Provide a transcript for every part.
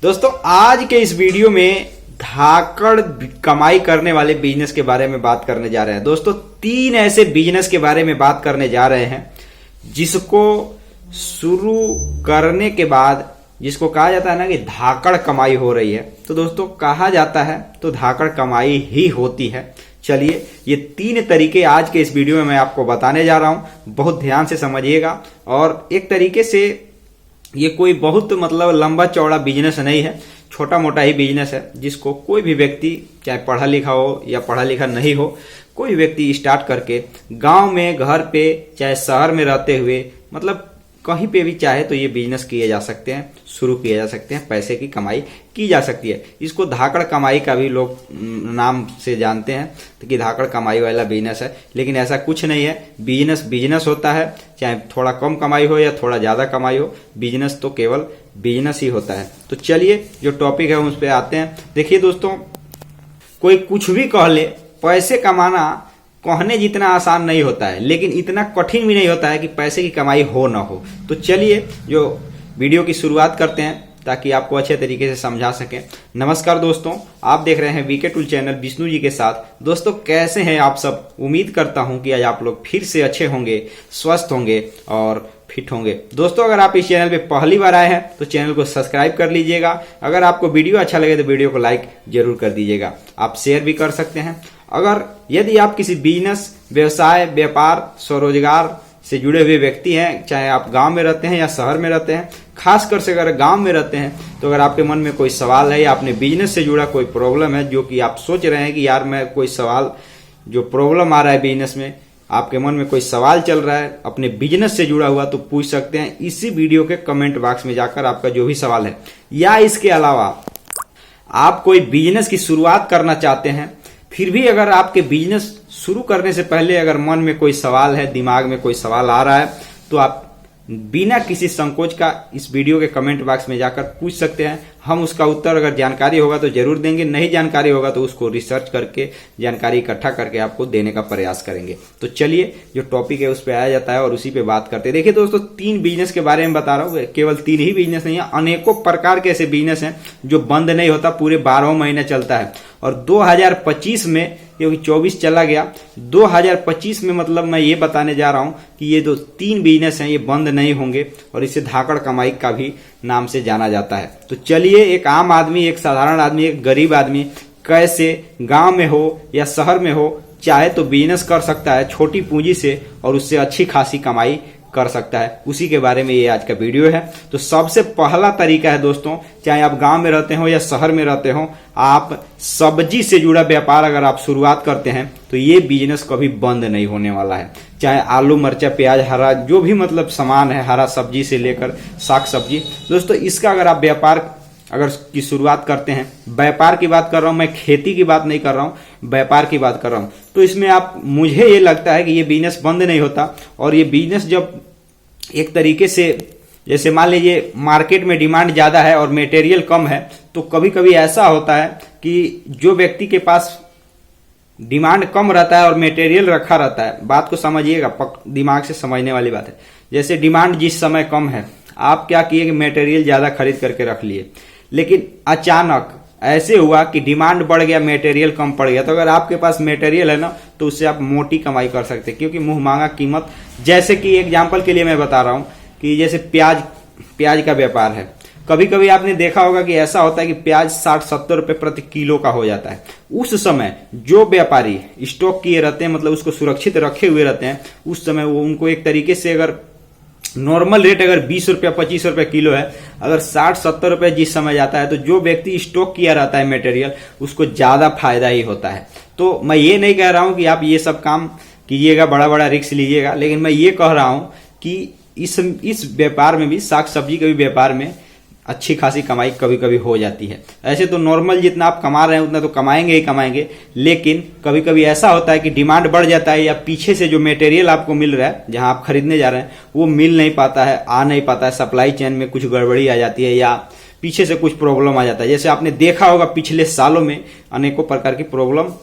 दोस्तों आज के इस वीडियो में धाकड़ कमाई करने वाले बिजनेस के बारे में बात करने जा रहे हैं। दोस्तों 3 ऐसे बिजनेस के बारे में बात करने जा रहे हैं जिसको शुरू करने के बाद जिसको कहा जाता है ना कि धाकड़ कमाई हो रही है। तो दोस्तों कहा जाता है तो धाकड़ कमाई ही होती है। चलिए ये 3 तरीके आज के इस वीडियो में मैं आपको बताने जा रहा हूं, बहुत ध्यान से समझिएगा। और एक तरीके से ये कोई बहुत लंबा चौड़ा बिजनेस नहीं है, छोटा मोटा ही बिजनेस है जिसको कोई भी व्यक्ति चाहे पढ़ा लिखा हो या पढ़ा लिखा नहीं हो, कोई व्यक्ति स्टार्ट करके गांव में, घर पे, चाहे शहर में रहते हुए कहीं पे भी चाहे तो ये बिजनेस किए जा सकते हैं, शुरू किए जा सकते हैं, पैसे की कमाई की जा सकती है। इसको धाकड़ कमाई का भी लोग नाम से जानते हैं तो कि धाकड़ कमाई वाला बिजनेस है, लेकिन ऐसा कुछ नहीं है। बिजनेस बिजनेस होता है, चाहे थोड़ा कम कमाई हो या थोड़ा ज्यादा कमाई हो, बिजनेस तो केवल बिजनेस ही होता है। तो चलिए जो टॉपिक है उस पर आते हैं। देखिए दोस्तों, कोई कुछ भी कह ले, पैसे कमाना कहने जितना आसान नहीं होता है, लेकिन इतना कठिन भी नहीं होता है कि पैसे की कमाई हो ना हो। तो चलिए जो वीडियो की शुरुआत करते हैं ताकि आपको अच्छे तरीके से समझा सकें। नमस्कार दोस्तों, आप देख रहे हैं VK tool channel Vishnu ji के साथ। दोस्तों कैसे हैं आप सब? उम्मीद करता हूं कि आज आप लोग फिर से अच्छे होंगे, स्वस्थ होंगे और फिट होंगे। दोस्तों अगर आप इस चैनल पे पहली बार आए हैं तो चैनल को सब्सक्राइब कर लीजिएगा। अगर आपको वीडियो अच्छा लगे तो वीडियो को लाइक जरूर कर दीजिएगा। आप शेयर भी कर सकते हैं। अगर यदि आप किसी बिजनेस, व्यवसाय, व्यापार, स्वरोजगार से जुड़े हुए व्यक्ति हैं, चाहे आप गांव में रहते हैं या शहर में रहते हैं, खासकर से अगर गांव में रहते हैं तो अगर आपके मन में कोई सवाल है या अपने बिजनेस से जुड़ा कोई प्रॉब्लम है जो कि आप सोच रहे हैं कि यार मैं कोई सवाल, जो प्रॉब्लम आ रहा है बिजनेस में, आपके मन में कोई सवाल चल रहा है अपने बिजनेस से जुड़ा हुआ, तो पूछ सकते हैं इसी वीडियो के कमेंट बॉक्स में जाकर आपका जो भी सवाल है। या इसके अलावा आप कोई बिजनेस की शुरुआत करना चाहते हैं, फिर भी अगर आपके बिजनेस शुरू करने से पहले अगर मन में कोई सवाल है, दिमाग में कोई सवाल आ रहा है, तो आप बिना किसी संकोच का इस वीडियो के कमेंट बॉक्स में जाकर पूछ सकते हैं। हम उसका उत्तर अगर जानकारी होगा तो जरूर देंगे, नहीं जानकारी होगा तो उसको रिसर्च करके जानकारी इकट्ठा करके आपको देने का प्रयास करेंगे। तो चलिए जो टॉपिक है उस पर आया जाता है और उसी पे बात करते हैं। देखिए दोस्तों 3 बिजनेस के बारे में बता रहा हूँ, केवल 3 ही बिजनेस नहीं है, अनेकों प्रकार के ऐसे बिजनेस हैं जो बंद नहीं होता, पूरे 12 महीने चलता है। और 2025 में, क्योंकि 24 चला गया, 2025 में मैं ये बताने जा रहा हूं कि ये जो 3 बिजनेस हैं ये बंद नहीं होंगे और इसे धाकड़ कमाई का भी नाम से जाना जाता है। तो चलिए एक आम आदमी, एक साधारण आदमी, एक गरीब आदमी कैसे गांव में हो या शहर में हो, चाहे तो बिजनेस कर सकता है छोटी पूंजी से और उससे अच्छी खासी कमाई कर सकता है, उसी के बारे में ये आज का वीडियो है। तो सबसे पहला तरीका है दोस्तों, चाहे आप गांव में रहते हो या शहर में रहते हो, आप सब्जी से जुड़ा व्यापार अगर आप शुरुआत करते हैं तो ये बिजनेस कभी बंद नहीं होने वाला है। चाहे आलू, मरचा, प्याज, हरा जो भी सामान है, हरा सब्जी से लेकर साग सब्जी, दोस्तों इसका अगर आप व्यापार अगर की शुरुआत करते हैं, व्यापार की बात कर रहा हूं मैं, खेती की बात नहीं कर रहा हूं, व्यापार की बात कर रहा हूं, तो इसमें आप, मुझे ये लगता है कि ये बिजनेस बंद नहीं होता। और ये बिजनेस जब एक तरीके से, जैसे मान लीजिए मार्केट में डिमांड ज्यादा है और मटेरियल कम है, तो कभी कभी ऐसा होता है कि जो व्यक्ति के पास डिमांड कम रहता है और मटेरियल रखा रहता है, बात को समझिएगा, दिमाग से समझने वाली बात है। जैसे डिमांड जिस समय कम है, आप क्या किए कि मटेरियल ज्यादा खरीद करके रख लिए, लेकिन अचानक ऐसे हुआ कि डिमांड बढ़ गया, मटेरियल कम पड़ गया, तो अगर आपके पास मटेरियल है ना तो उससे आप मोटी कमाई कर सकते हैं, क्योंकि मुंह मांगा कीमत। जैसे कि एग्जांपल के लिए मैं बता रहा हूं कि जैसे प्याज का व्यापार है, कभी कभी आपने देखा होगा कि ऐसा होता है कि प्याज 60-70 रुपए प्रति किलो का हो जाता है। उस समय जो व्यापारी स्टॉक किए रहते हैं, उसको सुरक्षित रखे हुए रहते हैं, उस समय वो उनको एक तरीके से, अगर नॉर्मल रेट अगर 20 रुपया 25 रुपया किलो है, अगर 60-70 रुपए जिस समय जाता है, तो जो व्यक्ति स्टॉक किया रहता है मटेरियल, उसको ज्यादा फायदा ही होता है। तो मैं ये नहीं कह रहा हूं कि आप ये सब काम कीजिएगा, बड़ा बड़ा रिस्क लीजिएगा, लेकिन मैं ये कह रहा हूं कि इस व्यापार में भी, साग सब्जी के भी व्यापार में अच्छी खासी कमाई कभी कभी हो जाती है। ऐसे तो नॉर्मल जितना आप कमा रहे हैं उतना तो कमाएंगे ही कमाएंगे, लेकिन कभी कभी ऐसा होता है कि डिमांड बढ़ जाता है या पीछे से जो मटेरियल आपको मिल रहा है, जहां आप खरीदने जा रहे हैं, वो मिल नहीं पाता है, आ नहीं पाता है, सप्लाई चेन में कुछ गड़बड़ी आ जाती है या पीछे से कुछ प्रॉब्लम आ जाता है। जैसे आपने देखा होगा पिछले सालों में अनेकों प्रकार की प्रॉब्लम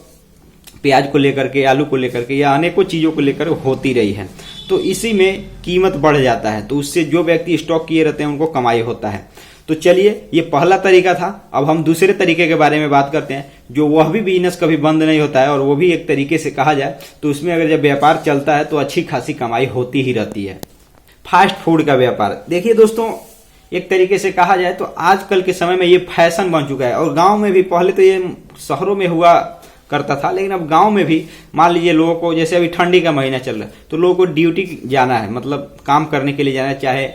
प्याज को लेकर के, आलू को लेकर के या अनेकों चीजों को लेकर होती रही है। तो इसी में कीमत बढ़ जाता है, तो उससे जो व्यक्ति स्टॉक किए रहते हैं उनको कमाई होता है। तो चलिए, ये पहला तरीका था। अब हम दूसरे तरीके के बारे में बात करते हैं, जो वह भी बिजनेस कभी बंद नहीं होता है और वो भी एक तरीके से कहा जाए तो उसमें अगर जब व्यापार चलता है तो अच्छी खासी कमाई होती ही रहती है। फास्ट फूड का व्यापार। देखिए दोस्तों, एक तरीके से कहा जाए तो आजकल के समय में ये फैशन बन चुका है और गांव में भी, पहले तो ये शहरों में हुआ करता था लेकिन अब गांव में भी मान लीजिए लोगों को, जैसे अभी ठंडी का महीना चल रहा है तो लोगों को ड्यूटी जाना है, मतलब काम करने के लिए जाना है, चाहे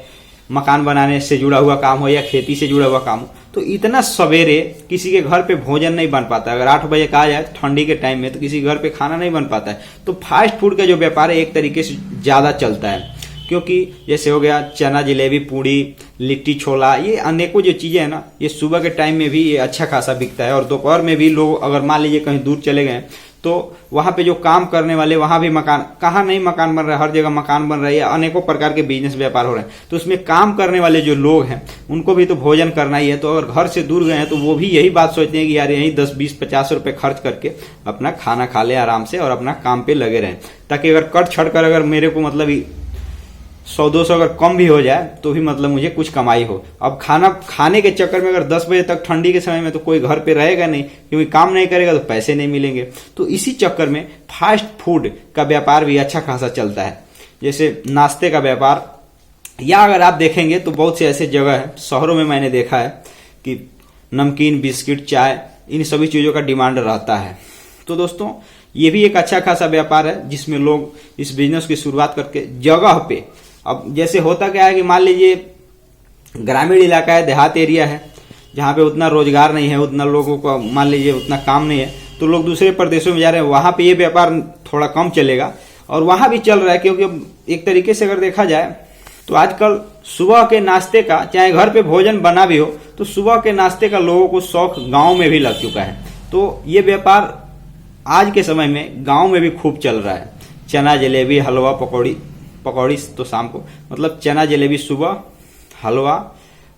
मकान बनाने से जुड़ा हुआ काम हो या खेती से जुड़ा हुआ काम हो, तो इतना सवेरे किसी के घर पे भोजन नहीं बन पाता। अगर 8 बजे कहा जाए ठंडी के टाइम में तो किसी घर पे खाना नहीं बन पाता है। तो फास्ट फूड का जो व्यापार है एक तरीके से ज्यादा चलता है, क्योंकि जैसे हो गया चना जलेबी, पूड़ी, लिट्टी छोला, ये अनेकों जो चीजें हैं ना, ये सुबह के टाइम में भी ये अच्छा खासा बिकता है और दोपहर में भी लोग अगर मान लीजिए कहीं दूर चले गए तो वहां पे जो काम करने वाले, वहां भी मकान, कहाँ नहीं मकान बन रहा है, हर जगह मकान बन रहा है, अनेकों प्रकार के बिजनेस व्यापार हो रहे हैं। तो उसमें काम करने वाले जो लोग हैं उनको भी तो भोजन करना ही है। तो अगर घर से दूर गए हैं तो वो भी यही बात सोचते हैं कि यार यही 10, 20, 50 रुपए खर्च करके अपना खाना खा ले आराम से और अपना काम पे लगे रहें, ताकि अगर कट छड़ कर अगर मेरे को मतलब 100-200 अगर कम भी हो जाए तो भी मतलब मुझे कुछ कमाई हो। अब खाना खाने के चक्कर में अगर 10 बजे तक ठंडी के समय में तो कोई घर पे रहेगा नहीं, क्योंकि काम नहीं करेगा तो पैसे नहीं मिलेंगे। तो इसी चक्कर में फास्ट फूड का व्यापार भी अच्छा खासा चलता है। जैसे नाश्ते का व्यापार, या अगर आप देखेंगे तो बहुत से ऐसे जगह है शहरों में मैंने देखा है कि नमकीन, बिस्किट, चाय, इन सभी चीजों का डिमांड रहता है। तो दोस्तों, ये भी एक अच्छा खासा व्यापार है जिसमें लोग इस बिजनेस की शुरुआत करके जगह पे, अब जैसे होता क्या है कि मान लीजिए ग्रामीण इलाका है, देहात एरिया है, जहाँ पे उतना रोजगार नहीं है, उतना लोगों को मान लीजिए उतना काम नहीं है, तो लोग दूसरे प्रदेशों में जा रहे हैं, वहां पे ये व्यापार थोड़ा कम चलेगा और वहां भी चल रहा है। क्योंकि एक तरीके से अगर देखा जाए तो आजकल सुबह के नाश्ते का, चाहे घर पे भोजन बना भी हो, तो सुबह के नाश्ते का लोगों को शौक गाँव में भी लग चुका है। तो ये व्यापार आज के समय में गाँव में भी खूब चल रहा है। चना जलेबी, हलवा, पकौड़ी तो शाम को, मतलब चना जलेबी सुबह, हलवा,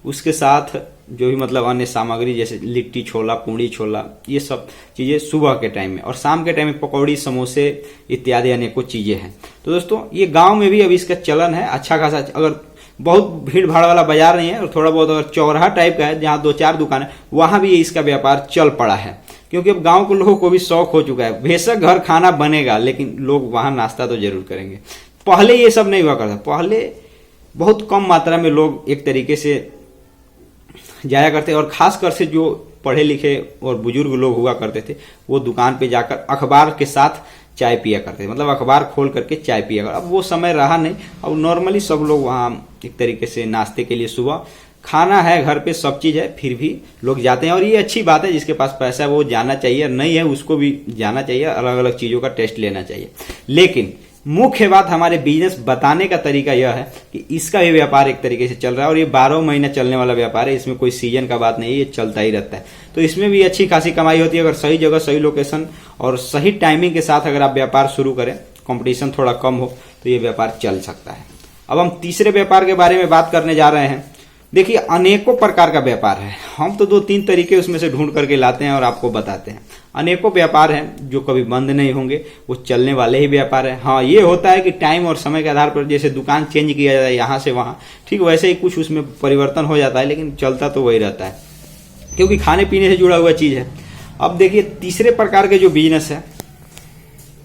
उसके साथ जो भी मतलब अन्य सामग्री जैसे लिट्टी छोला, पूड़ी छोला, ये सब चीजें सुबह के टाइम में, और शाम के टाइम में पकौड़ी, समोसे इत्यादि अनेकों चीजें हैं। तो दोस्तों, ये गांव में भी अब इसका चलन है अच्छा खासा। अगर बहुत भीड़ भाड़ वाला बाजार नहीं है और थोड़ा बहुत अगर चौराहा टाइप का है जहाँ 2-4 दुकान है, वहां भी इसका व्यापार चल पड़ा है। क्योंकि अब गांव के लोगों को भी शौक हो चुका है, बेशक घर खाना बनेगा लेकिन लोग वहां नाश्ता तो जरूर करेंगे। पहले ये सब नहीं हुआ करता, पहले बहुत कम मात्रा में लोग एक तरीके से जाया करते, और खासकर से जो पढ़े लिखे और बुजुर्ग लोग हुआ करते थे वो दुकान पे जाकर अखबार के साथ चाय पिया करते थे, मतलब अखबार खोल करके चाय पिया कर। अब वो समय रहा नहीं, अब नॉर्मली सब लोग वहां एक तरीके से नाश्ते के लिए, सुबह खाना है घर पे, सब चीज है, फिर भी लोग जाते हैं। और ये अच्छी बात है, जिसके पास पैसा है वो जाना चाहिए, नहीं है उसको भी जाना चाहिए, अलग अलग चीजों का टेस्ट लेना चाहिए। लेकिन मुख्य बात हमारे बिजनेस बताने का तरीका यह है कि इसका भी व्यापार एक तरीके से चल रहा है और ये 12 महीना चलने वाला व्यापार है। इसमें कोई सीजन का बात नहीं है, ये चलता ही रहता है। तो इसमें भी अच्छी खासी कमाई होती है अगर सही जगह, सही लोकेशन और सही टाइमिंग के साथ अगर आप व्यापार शुरू करें, कंपटीशन थोड़ा कम हो, तो ये व्यापार चल सकता है। अब हम तीसरे व्यापार के बारे में बात करने जा रहे हैं। देखिए, अनेकों प्रकार का व्यापार है, हम तो 2-3 तरीके उसमें से ढूंढ करके लाते हैं और आपको बताते हैं। अनेकों व्यापार हैं जो कभी बंद नहीं होंगे, वो चलने वाले ही व्यापार है। हाँ, ये होता है कि टाइम और समय के आधार पर जैसे दुकान चेंज किया जाता है यहाँ से वहाँ, ठीक वैसे ही कुछ उसमें परिवर्तन हो जाता है, लेकिन चलता तो वही रहता है क्योंकि खाने पीने से जुड़ा हुआ चीज है। अब देखिए, तीसरे प्रकार के जो बिजनेस है,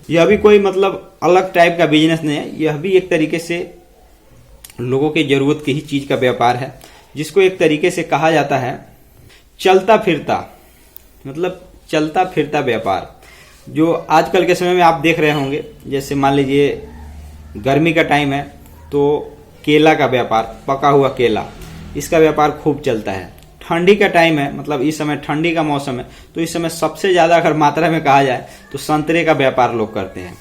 यह भी कोई मतलब अलग टाइप का बिजनेस नहीं है, यह भी एक तरीके से लोगों की जरूरत की ही चीज का व्यापार है, जिसको एक तरीके से कहा जाता है चलता फिरता, मतलब चलता फिरता व्यापार। जो आजकल के समय में आप देख रहे होंगे, जैसे मान लीजिए गर्मी का टाइम है तो केला का व्यापार, पका हुआ केला, इसका व्यापार खूब चलता है। ठंडी का टाइम है, मतलब इस समय ठंडी का मौसम है, तो इस समय सबसे ज्यादा अगर मात्रा में कहा जाए तो संतरे का व्यापार लोग करते हैं,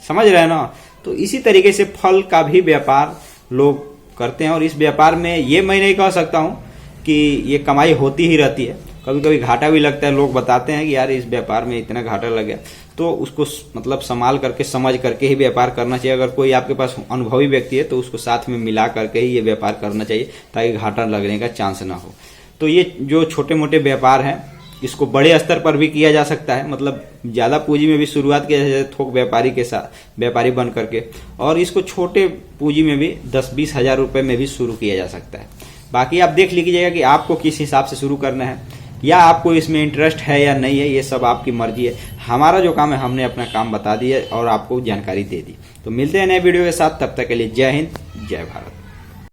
समझ रहे हैं ना। तो इसी तरीके से फल का भी व्यापार लोग करते हैं और इस व्यापार में ये मैं नहीं कह सकता हूं कि ये कमाई होती ही रहती है, कभी कभी घाटा भी लगता है। लोग बताते हैं कि यार इस व्यापार में इतना घाटा लग गया, तो उसको मतलब संभाल करके, समझ करके ही व्यापार करना चाहिए। अगर कोई आपके पास अनुभवी व्यक्ति है तो उसको साथ में मिला करके ही ये व्यापार करना चाहिए, ताकि घाटा लगने का चांस ना हो। तो ये जो छोटे मोटे व्यापार हैं, इसको बड़े स्तर पर भी किया जा सकता है, मतलब ज्यादा पूंजी में भी शुरुआत किया जाए थोक व्यापारी के साथ, व्यापारी बन करके, और इसको छोटे पूंजी में भी 10-20 हजार रुपए में भी शुरू किया जा सकता है। बाकी आप देख लीजिएगा कि आपको किस हिसाब से शुरू करना है, या आपको इसमें इंटरेस्ट है या नहीं है, ये सब आपकी मर्जी है। हमारा जो काम है, हमने अपना काम बता दिया और आपको जानकारी दे दी। तो मिलते हैं नए वीडियो के साथ, तब तक के लिए जय हिंद, जय भारत।